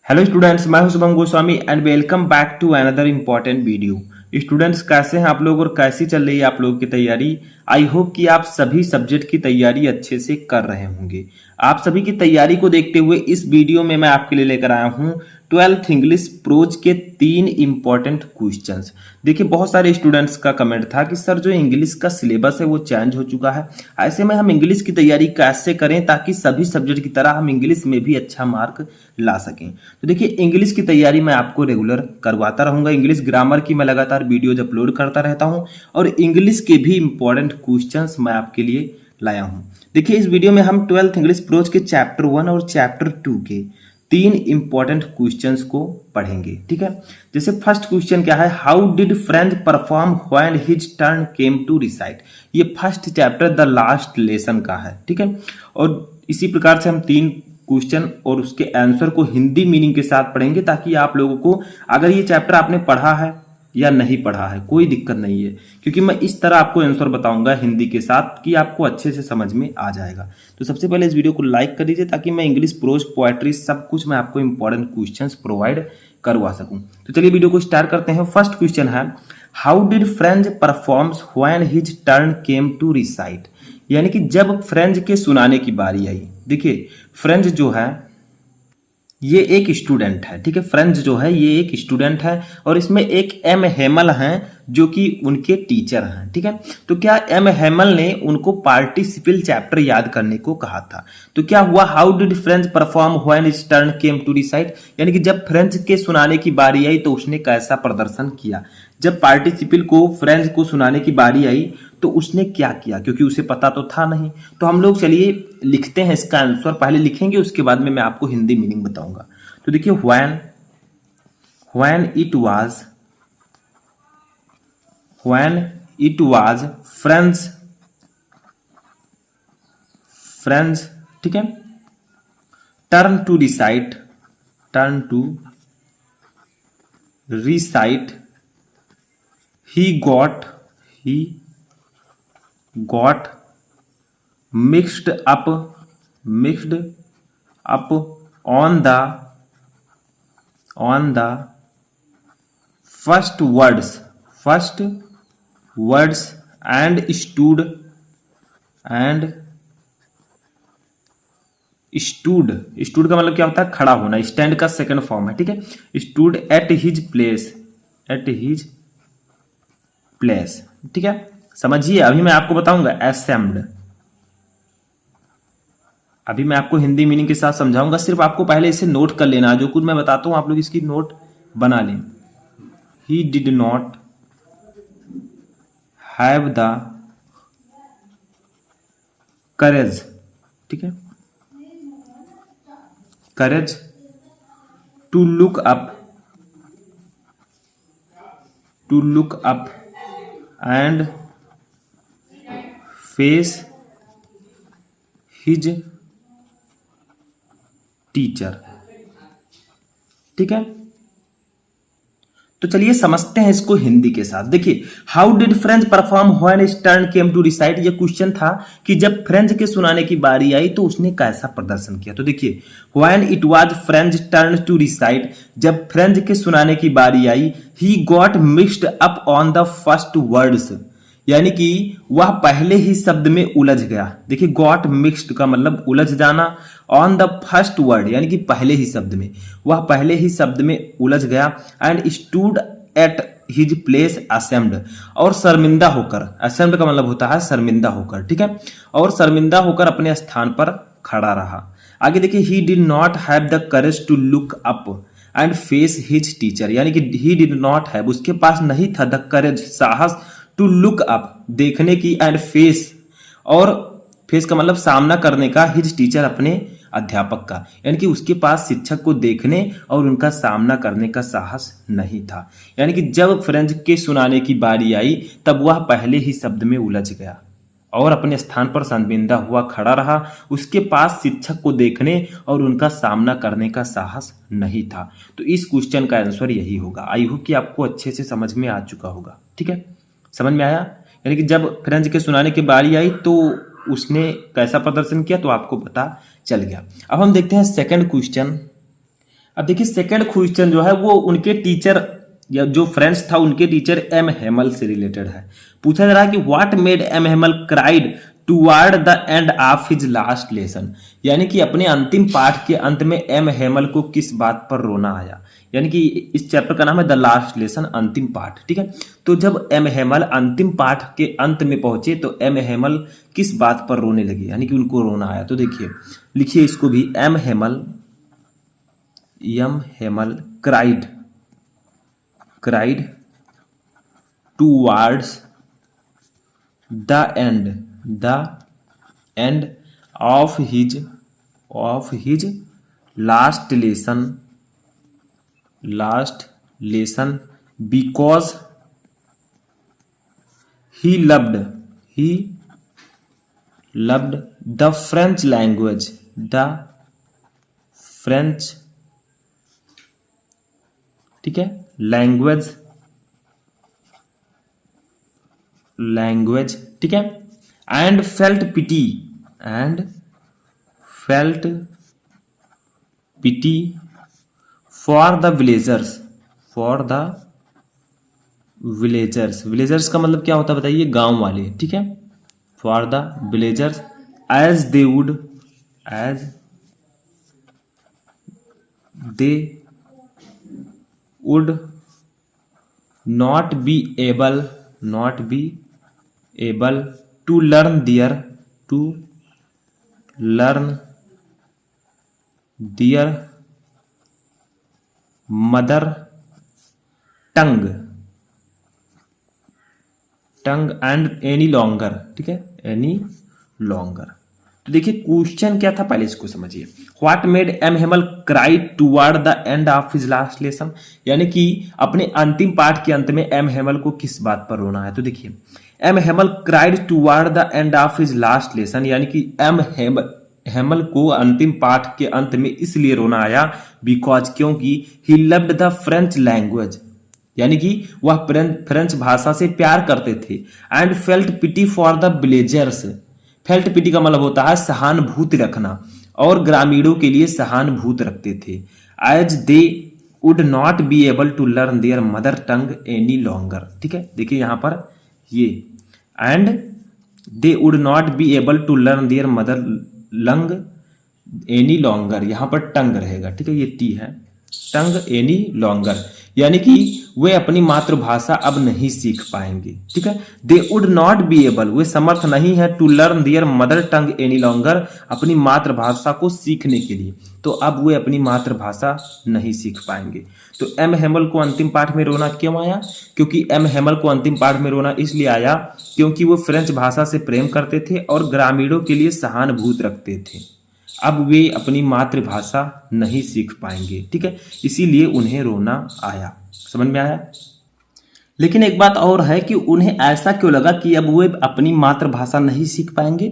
Hello students, मैं हूं Shubham Goswami and welcome back to another important video. Students, कैसे हैं आप लोग और कैसी चल रही है आप लोगों की तैयारी। आई होप कि आप सभी सब्जेक्ट की तैयारी अच्छे से कर रहे होंगे। आप सभी की तैयारी को देखते हुए इस वीडियो में मैं आपके लिए लेकर आया हूं 12th इंग्लिश प्रोज के 3 इंपॉर्टेंट क्वेश्चंस। देखिए, बहुत सारे स्टूडेंट्स का कमेंट था कि सर जो इंग्लिश का सिलेबस है वो चेंज हो चुका है, ऐसे में हम इंग्लिश की तैयारी कैसे करें ताकि सभी सब्जेक्ट की तरह हम इंग्लिश में भी अच्छा मार्क ला सकें। तो देखिए, इंग्लिश की तैयारी मैं आपको रेगुलर करवाता रहूंगा। इंग्लिश ग्रामर की मैं लगातार वीडियोज अपलोड करता रहता हूं और इंग्लिश के भी इंपॉर्टेंट क्वेश्चंस मैं आपके लिए लाया हूं। देखिए, इस वीडियो में हम 12th इंग्लिश प्रोज के चैप्टर 1 और चैप्टर 2 के 3 इंपॉर्टेंट क्वेश्चंस को पढ़ेंगे। ठीक है, जैसे फर्स्ट क्वेश्चन क्या है, how did French perform when his turn came to recite. ये first chapter the last lesson का है। ठीक है, और इसी प्रकार से हम 3 क्वेश्चन और उसके आंसर को हिंदी मीनिंग के साथ पढ़ेंगे ताकि आप लोगों को, अगर ये चैप्टर आपने पढ़ा है या नहीं पढ़ा है, कोई दिक्कत नहीं है, क्योंकि मैं इस तरह आपको आंसर बताऊंगा हिंदी के साथ कि आपको अच्छे से समझ में आ जाएगा। तो सबसे पहले इस वीडियो को लाइक कर दीजिए ताकि मैं इंग्लिश प्रोज पोएट्री सब कुछ मैं आपको इंपॉर्टेंट क्वेश्चंस प्रोवाइड करवा सकूं। तो चलिए वीडियो को स्टार्ट करते हैं। फर्स्ट क्वेश्चन है, how did French performs when his turn came to recite. यानी कि जब फ्रेंच के सुनाने की बारी आई। देखिए, फ्रेंच जो है ये एक स्टूडेंट है। ठीक है, फ्रेंच जो है ये एक स्टूडेंट है और इसमें एक एम हेमल हैं जो कि उनके टीचर हैं। ठीक है, तो क्या एम हेमल ने उनको पार्टिसिपल चैप्टर याद करने को कहा था। तो क्या हुआ, how did French perform when his turn came to recite. यानी कि जब फ्रेंच के सुनाने की बारी आई तो उसने कैसा प्रदर्शन किया। जब पार्टिसिपल को फ्रेंच को सुनाने की बारी आई तो उसने क्या किया, क्योंकि उसे पता तो था नहीं। तो हम लोग चलिए लिखते हैं इसका आंसर, पहले लिखेंगे उसके बाद में मैं आपको हिंदी मीनिंग बताऊंगा। तो देखिए, when it was French, ठीक है, turn to recite, he got mixed up on the first words and stood का मतलब क्या होता है, खड़ा होना। स्टैंड का सेकंड फॉर्म है। ठीक है, stood at his place। ठीक है, समझिए, अभी मैं आपको बताऊंगा assembled। अभी मैं आपको हिंदी मीनिंग के साथ समझाऊंगा, सिर्फ आपको पहले इसे नोट कर लेना। जो कुछ मैं बताता हूं आप लोग इसकी नोट बना लें। He did not have the courage, ठीक है, courage to look up and face his teacher. ठीक है, तो चलिए समझते हैं इसको हिंदी के साथ। देखिए, how did French perform when his turn came to recite. ये क्वेश्चन था कि जब फ्रेंच के सुनाने की बारी आई तो उसने कैसा प्रदर्शन किया। तो देखिए, when it was Franz turn to recite, जब फ्रेंच के सुनाने की बारी आई, he got mixed up on the first words. यानी कि वह पहले ही शब्द में उलझ गया। देखिए, गॉट मिक्स्ड का मतलब उलझ जाना, ऑन द फर्स्ट वर्ड यानी कि पहले ही शब्द में, वह पहले ही शब्द में उलझ गया। And stood at his place ashamed, और शर्मिंदा होकर, असेम्ड का मतलब होता है शर्मिंदा होकर। ठीक है, और शर्मिंदा होकर अपने स्थान पर खड़ा रहा। आगे देखिए, he did not have the courage to look up and face his teacher. यानी कि ही डिड नॉट हैव, उसके पास नहीं था, द करेज साहस, टू लुक अप देखने की, एंड फेस, और फेस का मतलब सामना करने का, हिज टीचर अपने अध्यापक का। यानी कि उसके पास शिक्षक को देखने और उनका सामना करने का साहस नहीं था। यानी कि जब फ्रेंच के सुनाने की बारी आई तब वह पहले ही शब्द में उलझ गया और अपने स्थान पर शर्मिंदा हुआ खड़ा रहा। उसके पास शिक्षक को देखने और उनका सामना करने का साहस नहीं था। तो इस क्वेश्चन का आंसर यही होगा। आई होप कि आपको अच्छे से समझ में आ चुका होगा। ठीक है, समझ में आया। यानी कि जब फ्रेंच के सुनाने की बारी आई तो उसने कैसा प्रदर्शन किया तो आपको पता चल गया। अब हम देखते हैं सेकंड क्वेश्चन, अब देखिए सेकंड क्वेश्चन जो है वो उनके टीचर या जो फ्रेंड्स था उनके टीचर एम हेमल से रिलेटेड है। पूछा जा रहा है कि what made M Hamel cried toward the end of his last lesson, यानी कि अपने अंतिम पाठ के अंत में एम हेमल को किस बात पर रोना आया। यानी कि इस चैप्टर का नाम है द लास्ट लेसन, अंतिम पाठ। ठीक है, तो जब एम हेमल अंतिम पाठ के अंत में पहुंचे तो एम हेमल किस बात पर रोने लगे, यानी कि उनको रोना आया। तो देखिए लिखिए इसको भी, M Hemal cried towards the end of his last lesson because he loved the French language, ठीक है, लैंग्वेज, ठीक है, and felt pity for the villagers का मतलब क्या होता है बताइए, गांव वाले। ठीक है, for the villagers as they would not be able to learn their mother tongue and any longer। ठीक है, any longer। तो देखिए क्वेश्चन क्या था, पहले इसको समझिए। What made M Hamel cry toward the end of his last lesson, यानी कि अपने अंतिम पाठ के अंत में एम हेमल को किस बात पर रोना है। तो देखिए M Hamel cried toward the end of his last lesson, यानी कि एम हेमल को अंतिम पाठ के अंत में इसलिए रोना आया बिकॉज, क्योंकि he loved the French language, यानी कि वह फ्रेंच भाषा से प्यार करते थे। And felt pity for the villagers, felt pity का मतलब होता है सहानुभूति रखना, और ग्रामीणों के लिए सहानुभूति रखते थे। As they would not be able to learn their mother tongue any longer. ठीक है, देखिए यहां पर ये and they would not be able to learn their mother lung any longer, यहां पर टंग रहेगा। ठीक है, ये टी है, टंग एनी लॉन्गर, यानी कि वे अपनी मातृभाषा अब नहीं सीख पाएंगे। ठीक है, they would not be able, वे समर्थ नहीं है to learn their mother tongue any longer, अपनी मातृभाषा को सीखने के लिए, तो अब वे अपनी मातृभाषा नहीं सीख पाएंगे। तो एम हेमल को अंतिम पाठ में रोना क्यों आया, क्योंकि एम हेमल को अंतिम पाठ में रोना इसलिए आया क्योंकि वो फ्रेंच भाषा से प्रेम करते थे और ग्रामीणों के लिए सहानुभूति रखते थे। अब वे अपनी मातृभाषा नहीं सीख पाएंगे। ठीक है, इसीलिए उन्हें रोना आया। समझ में आया। लेकिन एक बात और है कि उन्हें ऐसा क्यों लगा कि अब वे अपनी मातृभाषा नहीं सीख पाएंगे,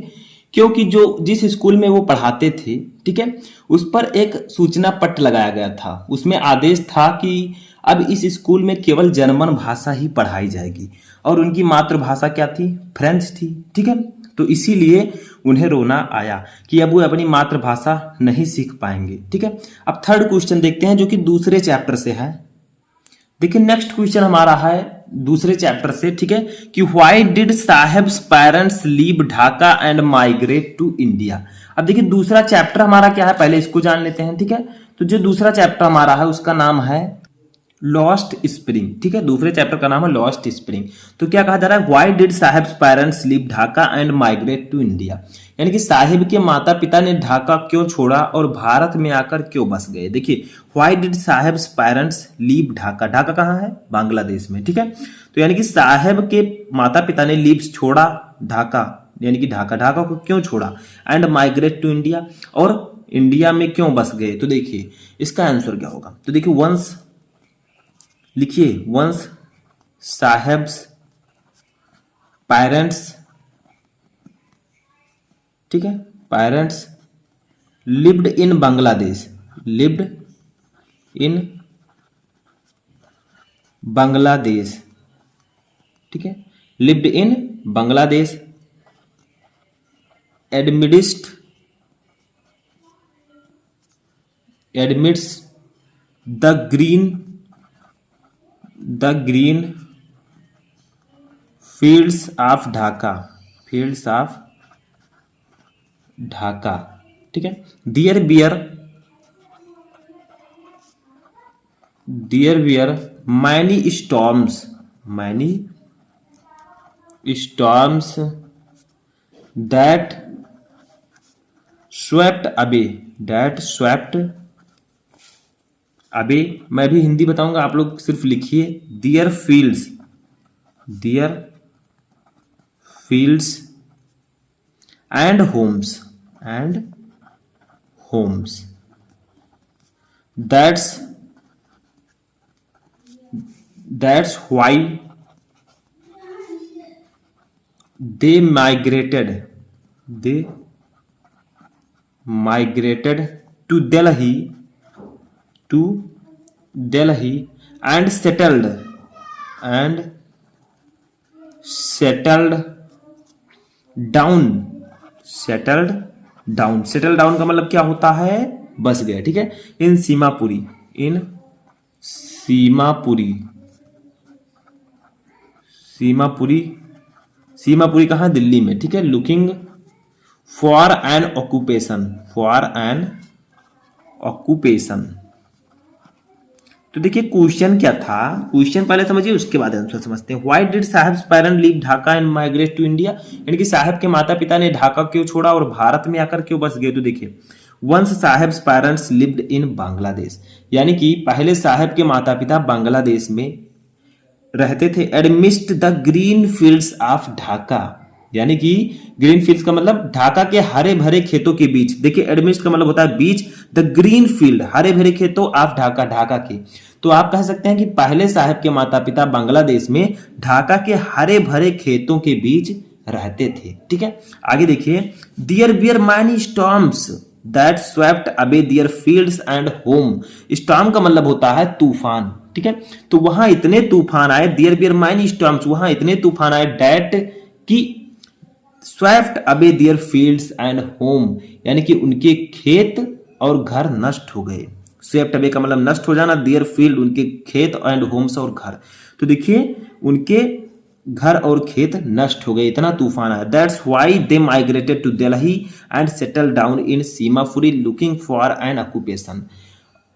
क्योंकि जिस स्कूल में वो पढ़ाते थे, ठीक है, उस पर एक सूचना पट लगाया गया था। उसमें आदेश था कि अब इस स्कूल में केवल जर्मन भाषा ही पढ़ाई जाएगी, और उनकी मातृभाषा क्या थी, फ्रेंच थी। ठीक है, तो इसीलिए उन्हें रोना आया कि अब वो अपनी मातृभाषा नहीं सीख पाएंगे। ठीक है, अब थर्ड क्वेश्चन देखते हैं जो कि दूसरे चैप्टर से है। देखिए नेक्स्ट क्वेश्चन हमारा है दूसरे चैप्टर से। ठीक है, कि why did Saheb's parents leave Dhaka and migrate to India. अब देखिए दूसरा चैप्टर हमारा क्या है, पहले इसको जान लेते हैं। ठीक है, तो जो दूसरा चैप्टर हमारा है उसका नाम है लॉस्ट स्प्रिंग। ठीक है, दूसरे चैप्टर का नाम है लॉस्ट स्प्रिंग। तो क्या कहा जा रहा है, why did Saheb's parents leave Dhaka and migrate to India, यानी कि साहिब के माता पिता ने ढाका क्यों छोड़ा और भारत में आकर क्यों बस गए। देखिए why did Saheb's parents leave Dhaka, Dhaka कहाँ है, बांग्लादेश में। ठीक है, तो यानी कि साहेब के माता पिता ने लीव छोड़ा ढाका, यानी कि ढाका को क्यों छोड़ा, एंड माइग्रेट टू इंडिया, और इंडिया में क्यों बस गए। तो देखिए इसका आंसर क्या होगा, तो देखिए वंस लिखिए, वंस साहेब्स पेरेंट्स, ठीक है, parents lived in Bangladesh, lived in Bangladesh, ठीक है, lived in Bangladesh, amidst the green fields of Dhaka, fields of Dhaka, ठीक है। There were many storms that swept away, मैं भी हिंदी बताऊंगा, आप लोग सिर्फ लिखिए their fields and homes that's why they migrated to Delhi and settled down settled down का मतलब क्या होता है, बस गए, ठीक है। इन सीमापुरी कहाँ, दिल्ली में, ठीक है। Looking for an occupation. तो देखिए क्वेश्चन क्या था, क्वेश्चन पहले समझिए उसके बाद आंसर समझते हैं। Why did Sahab parents leave Dhaka and migrate to India, यानी कि साहब के माता पिता ने ढाका क्यों छोड़ा और भारत में आकर क्यों बस गए। तो देखिए वंस साहब पेरेंट्स लिव्ड इन बांग्लादेश, यानी कि पहले साहब के माता पिता बांग्लादेश में रहते थे। Amidst the green fields of Dhaka, यानी कि ग्रीन फील्ड्स का मतलब ढाका के हरे भरे खेतों के बीच। देखिए एडमिस्ट का मतलब होता है बीच, द ग्रीन फील्ड हरे भरे खेतों ऑफ ढाका के। तो आप कह सकते हैं कि पहले साहब के माता पिता बांग्लादेश में ढाका के हरे भरे खेतों के बीच रहते थे, ठीक है। आगे देखिए there were many storms that swept away their fields and home. Storm का मतलब होता है तूफान, ठीक है। तो वहां इतने तूफान आए, देयर बियर मैनी स्टॉर्म्स, वहां इतने तूफान आए दैट की swept away their fields and home, यानी कि उनके खेत और घर नष्ट हो गए। स्वेप्ट अवे का मतलब नष्ट हो जाना, देयर फील्ड उनके खेत एंड होम्स और घर। तो देखिए उनके घर और खेत नष्ट हो गए, इतना तूफान आया। That's why they migrated to Delhi and settle down in Seemapuri looking for an occupation.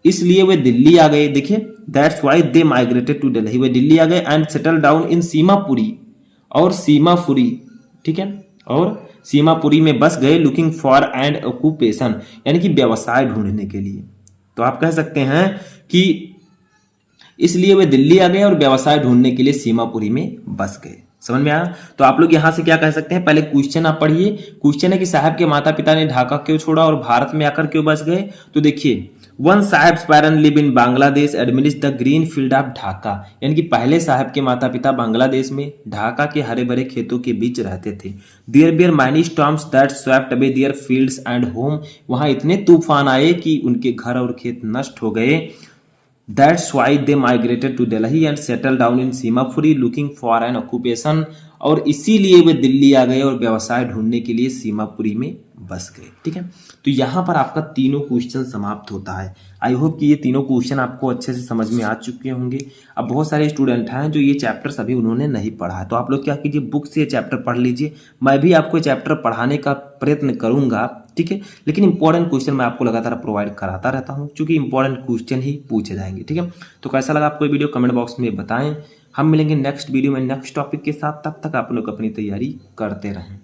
इसलिए वे दिल्ली आ गए। देखिए that's why they migrated to Delhi, वे दिल्ली आ गए and settle down in Seemapuri, और सीमापुरी, ठीक है, और सीमापुरी में बस गए। लुकिंग फॉर एन ऑक्यूपेशन, यानी कि व्यवसाय ढूंढने के लिए। तो आप कह सकते हैं कि इसलिए वे दिल्ली आ गए और व्यवसाय ढूंढने के लिए सीमापुरी में बस गए। समझ में आया। तो आप लोग यहां से क्या कह सकते हैं, पहले क्वेश्चन आप पढ़िए। क्वेश्चन है कि साहब के माता पिता ने ढाका क्यों छोड़ा और भारत में आकर क्यों बस गए। तो देखिए वन साहब parents live in Bangladesh एडमिनिस्ट the green field of Dhaka, यानी कि पहले साहब के माता पिता बांग्लादेश में ढाका के हरे भरे खेतों के बीच रहते थे। There were many storms that swept away their fields and home, वहां इतने तूफान आए कि उनके घर और खेत नष्ट हो गए। That's why they migrated to Delhi and settled down in Seemapuri looking for an occupation, और इसीलिए वे दिल्ली आ गए और व्यवसाय ढूंढने के लिए सीमापुरी में बस गए, ठीक है। तो यहाँ पर आपका तीनों क्वेश्चन समाप्त होता है। आई होप कि ये तीनों क्वेश्चन आपको अच्छे से समझ में आ चुके होंगे। अब बहुत सारे स्टूडेंट हैं जो ये चैप्टर्स अभी उन्होंने नहीं पढ़ा है, तो आप लोग क्या कीजिए, बुक से ये चैप्टर पढ़ लीजिए। मैं भी आपको चैप्टर पढ़ाने का प्रयत्न करूंगा, ठीक है, लेकिन इंपॉर्टेंट क्वेश्चन मैं आपको लगातार प्रोवाइड कराता रहता हूं, क्योंकि इंपॉर्टेंट क्वेश्चन ही पूछे जाएंगे, ठीक है। तो कैसा लगा आपको ये वीडियो कमेंट बॉक्स में बताएं। हम मिलेंगे नेक्स्ट वीडियो में नेक्स्ट टॉपिक के साथ, तब तक आप लोग अपनी तैयारी करते रहें।